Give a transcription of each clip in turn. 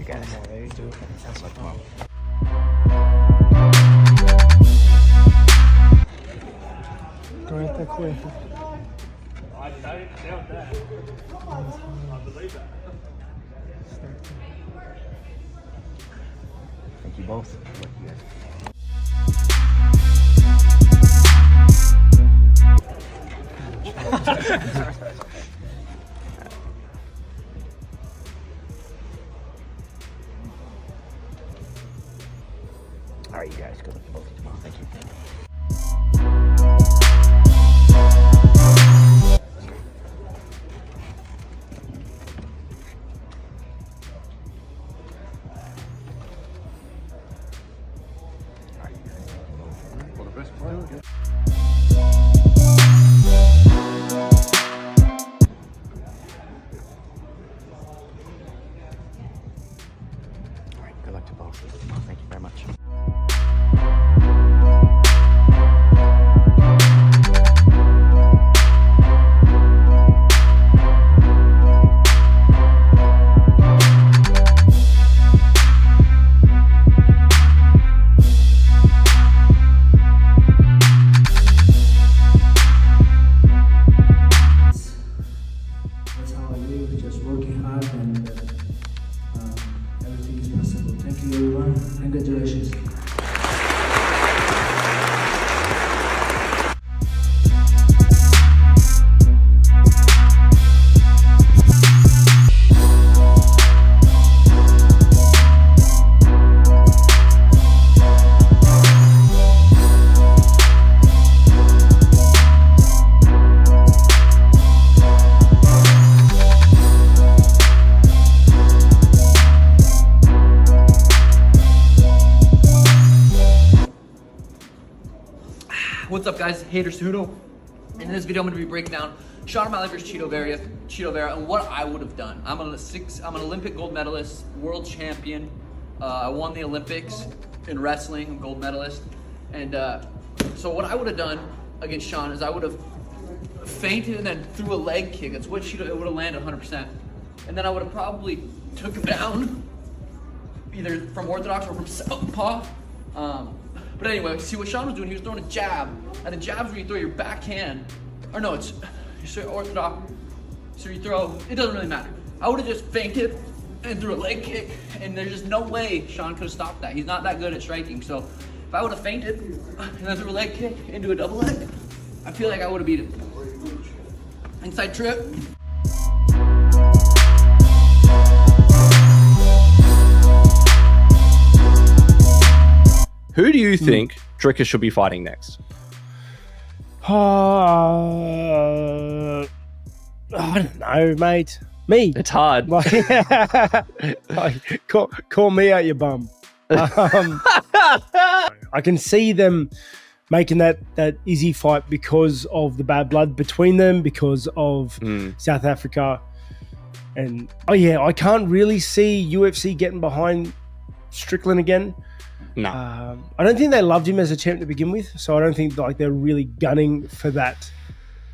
you guys. There you do. That's like, well. Correct, quick. I doubt that. I believe that. Thank you both. Thank you guys. All right, you guys. Good luck to both of you tomorrow. Thank you. All the best, bro. All right, good luck to both of you tomorrow. Thank you very much. That's how I live, just working hard, and everything is possible. Thank you, everyone. Congratulations. What's up, guys? Haters Hudo. In this video, I'm going to be breaking down Sean O'Malley versus Cheeto Vera, and what I would have done. I'm an Olympic gold medalist, world champion. I won the Olympics in wrestling, I'm gold medalist. And so what I would have done against Sean is I would have fainted and then threw a leg kick. That's what Cheeto, it would have landed 100%. And then I would have probably took him down, either from orthodox or from southpaw. But anyway, see what Sean was doing, he was throwing a jab, and the jab's where you throw your backhand, or no, it's orthodox, so you throw, it doesn't really matter. I would have just feinted and threw a leg kick, and there's just no way Sean could have stopped that. He's not that good at striking, so if I would have feinted and then threw a leg kick into a double leg, I feel like I would have beat him. Inside trip. Who do you think Dricker should be fighting next? I don't know, mate. Me. It's hard. Like, call me out your bum. I can see them making that easy fight because of the bad blood between them, because of South Africa. And, oh yeah, I can't really see UFC getting behind Strickland again. No. I don't think they loved him as a champ to begin with, so I don't think like they're really gunning for that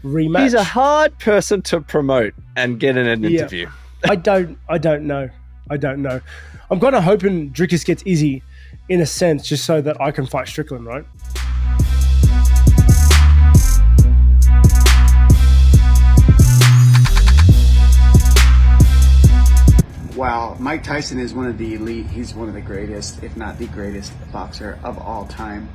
rematch. He's a hard person to promote and get in an interview. I don't know. I'm kind of hoping Drickus gets Izzy in a sense, just so that I can fight Strickland, right? Wow, Mike Tyson is one of the elite. He's one of the greatest, if not the greatest boxer of all time.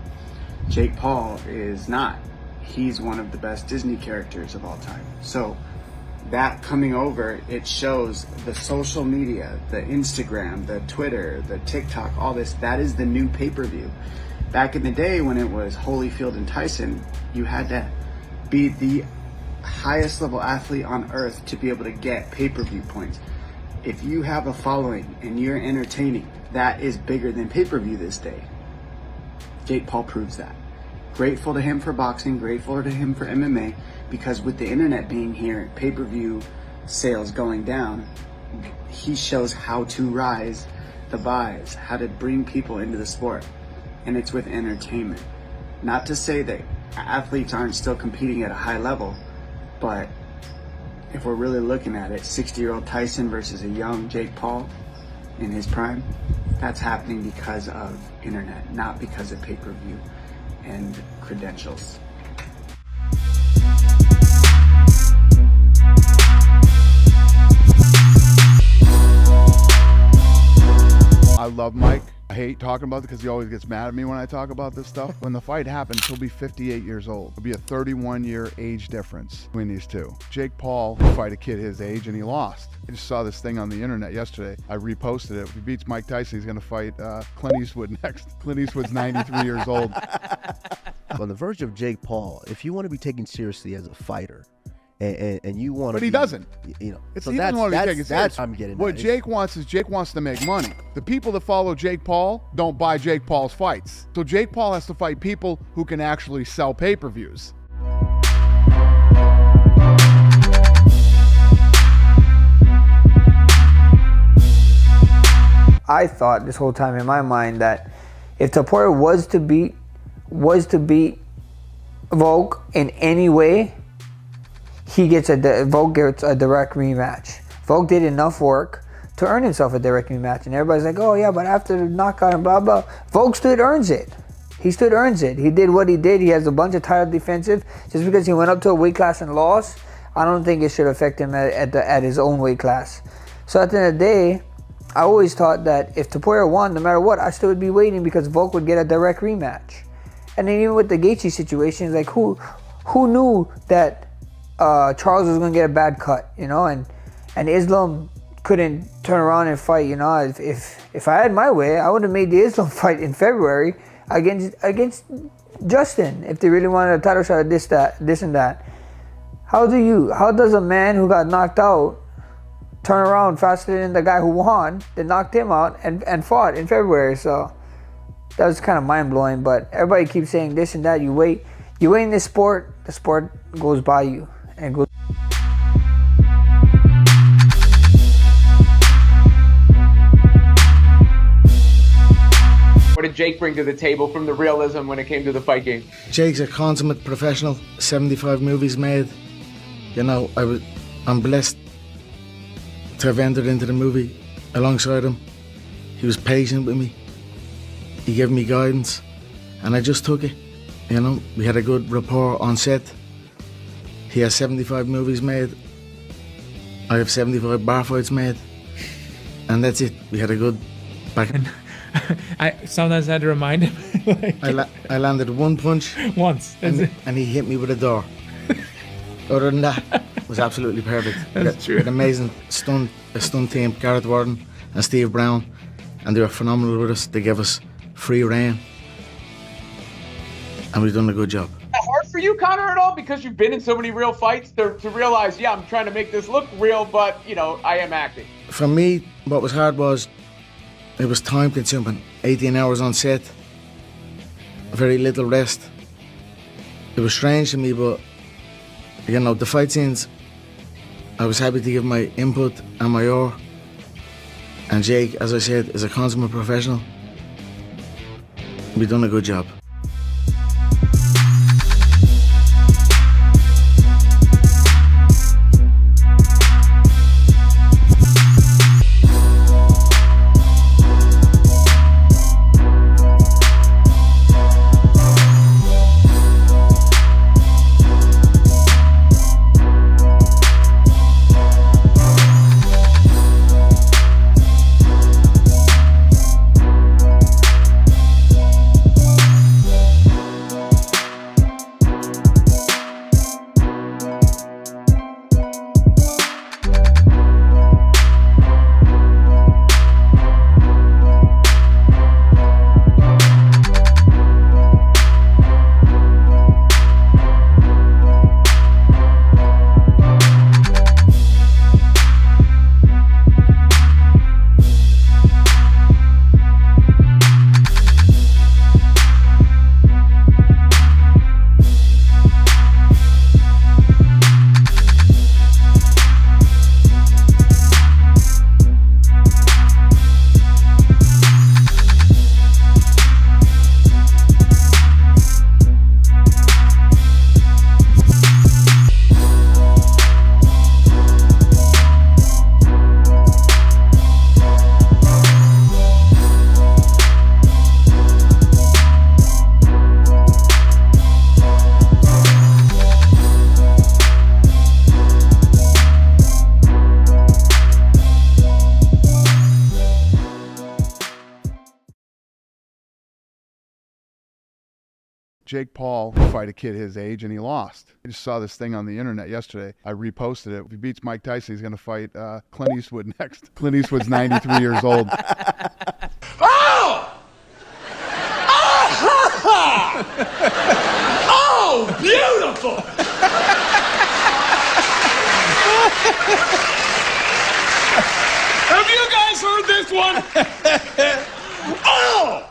Jake Paul is not. He's one of the best Disney characters of all time. So that coming over, it shows the social media, the Instagram, the Twitter, the TikTok, all this, that is the new pay-per-view. Back in the day when it was Holyfield and Tyson, you had to be the highest level athlete on earth to be able to get pay-per-view points. If you have a following and you're entertaining, that is bigger than pay-per-view this day. Jake Paul proves that. Grateful to him for boxing, grateful to him for MMA, because with the internet being here, pay-per-view sales going down, he shows how to rise the buys, how to bring people into the sport, and it's with entertainment. Not to say that athletes aren't still competing at a high level, but if we're really looking at it, 60-year-old Tyson versus a young Jake Paul, in his prime, that's happening because of internet, not because of pay-per-view and credentials. I love Mike. I hate talking about it because he always gets mad at me when I talk about this stuff. When the fight happens, he'll be 58 years old. It'll be a 31-year age difference between these two. Jake Paul will fight a kid his age, and he lost. I just saw this thing on the internet yesterday. I reposted it. If he beats Mike Tyson, he's going to fight Clint Eastwood next. Clint Eastwood's 93 years old. On the verge of Jake Paul, if you want to be taken seriously as a fighter, and you want to, but he doesn't. You know, It's so he doesn't want to be taken that's serious. I'm getting. What at. Jake wants is Jake wants to make money. The people that follow Jake Paul don't buy Jake Paul's fights. So Jake Paul has to fight people who can actually sell pay-per-views. I thought this whole time in my mind that if Topuria was to beat Volk in any way, Volk gets a direct rematch. Volk did enough work to earn himself a direct rematch, and everybody's like, "Oh yeah, but after the knockout and blah blah." Volk earns it. He earns it. He did what he did. He has a bunch of title defensive. Just because he went up to a weight class and lost, I don't think it should affect him at his own weight class. So at the end of the day, I always thought that if Topuria won, no matter what, I still would be waiting because Volk would get a direct rematch. And then even with the Gaethje situation, it's like who knew that Charles was going to get a bad cut, you know, and Islam couldn't turn around and fight, you know. If I had my way, I would have made the Islam fight in February against Justin if they really wanted a title shot at this and that. How does a man who got knocked out turn around faster than the guy who won, that knocked him out and fought in February? So that was kind of mind-blowing, but everybody keeps saying this and that. You wait in this sport, the sport goes by you. And goes. What did Jake bring to the table from the realism when it came to the fight game? Jake's a consummate professional, 75 movies made. You know, I'm blessed to have entered into the movie alongside him. He was patient with me. He gave me guidance, and I just took it. You know, we had a good rapport on set. He has 75 movies made. I have 75 bar fights made. And that's it. We had a good back. I sometimes had to remind him. I landed one punch. Once. And he hit me with a door. Other than that, it was absolutely perfect. That's true. An amazing stunt team, Garrett Warden and Steve Brown. And they were phenomenal with us. They gave us free rein. And we've done a good job. Hard for you, Conor, at all? Because you've been in so many real fights to realize, yeah, I'm trying to make this look real, but, you know, I am acting. For me, what was hard was it was time consuming. 18 hours on set, very little rest. It was strange to me, but, you know, the fight scenes, I was happy to give my input and my oar. And Jake, as I said, is a consummate professional. We've done a good job. Jake Paul fight a kid his age, and he lost. I just saw this thing on the internet yesterday. I reposted it. If he beats Mike Tyson, he's going to fight Clint Eastwood next. Clint Eastwood's 93 years old. Oh! Oh, beautiful! Have you guys heard this one? Oh!